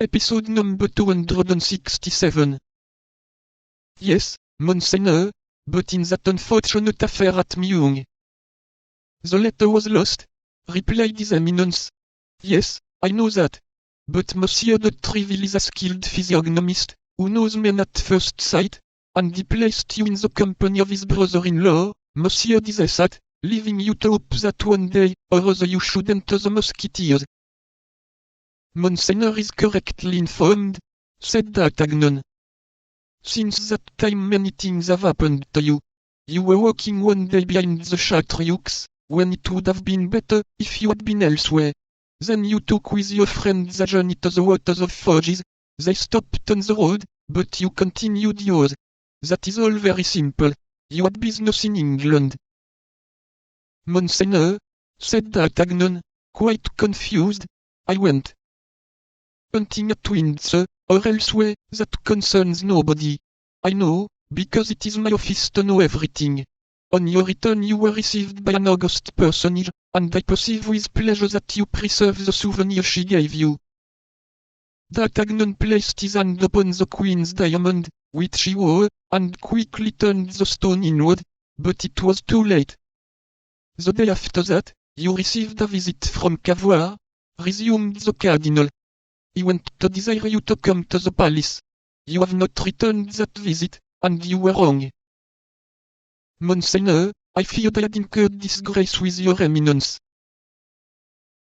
Episode number 267. Yes, Monseigneur, but in that unfortunate affair at Meung. The letter was lost, replied his eminence. Yes, I know that. But Monsieur de Treville is a skilled physiognomist, who knows men at first sight, and he placed you in the company of his brother-in-law, Monsieur Dizessat, leaving you to hope that one day or other you should enter the Musketeers. Monseigneur is correctly informed, said D'Artagnan. Since that time many things have happened to you. You were walking one day behind the Chartreux, when it would have been better if you had been elsewhere. Then you took with your friend the journey to the waters of Forges. They stopped on the road, but you continued yours. That is all very simple. You had business in England. Monseigneur, said D'Artagnan, quite confused, I went hunting at Windsor, or elsewhere, that concerns nobody. I know, because it is my office to know everything. On your return you were received by an august personage, and I perceive with pleasure that you preserve the souvenir she gave you. D'Artagnan placed his hand upon the Queen's diamond, which she wore, and quickly turned the stone inward, but it was too late. The day after that, you received a visit from Cavois, resumed the Cardinal. He went to desire you to come to the palace. You have not returned that visit, and you were wrong. Monseigneur, I feared I had incurred disgrace with your eminence.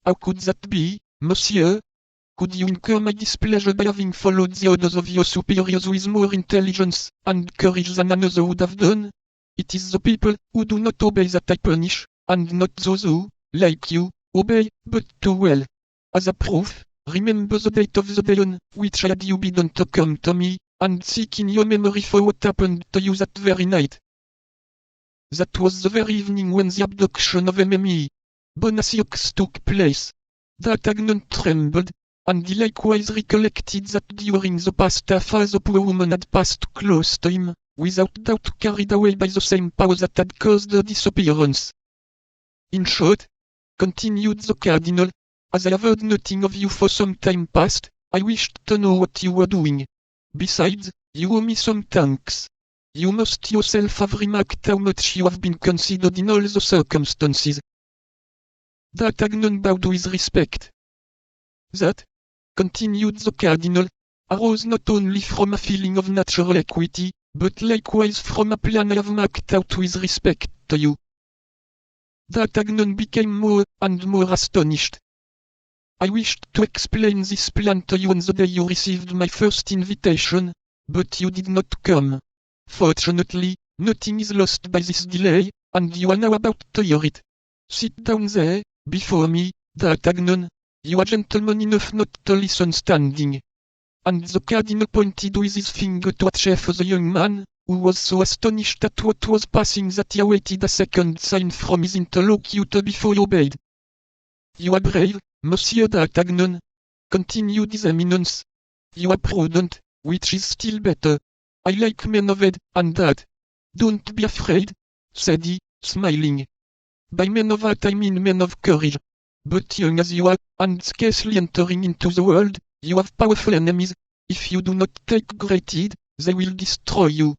How could that be, monsieur? Could you incur my displeasure by having followed the orders of your superiors with more intelligence and courage than another would have done? It is the people who do not obey that I punish, and not those who, like you, obey but too well. As a proof, remember the date of the day on which I had you bidden to come to me, and seek in your memory for what happened to you that very night. That was the very evening when the abduction of Mme. Bonacieux took place. D'Artagnan trembled, and he likewise recollected that during the past affair the poor woman had passed close to him, without doubt carried away by the same power that had caused her disappearance. In short, continued the Cardinal, as I have heard nothing of you for some time past, I wished to know what you were doing. Besides, you owe me some thanks. You must yourself have remarked how much you have been considered in all the circumstances. D'Artagnan bowed with respect. That, continued the Cardinal, arose not only from a feeling of natural equity, but likewise from a plan I have marked out with respect to you. D'Artagnan became more and more astonished. I wished to explain this plan to you on the day you received my first invitation, but you did not come. Fortunately, nothing is lost by this delay, and you are now about to hear it. Sit down there, before me, D'Artagnan. You are gentleman enough not to listen standing. And the Cardinal pointed with his finger to Atchef the young man, who was so astonished at what was passing that he awaited a second sign from his interlocutor before he obeyed. You are brave, Monsieur D'Artagnan, continued his eminence. You are prudent, which is still better. I like men of head and heart. Don't be afraid, said he, smiling. By men of heart I mean men of courage. But young as you are, and scarcely entering into the world, you have powerful enemies. If you do not take great heed, they will destroy you.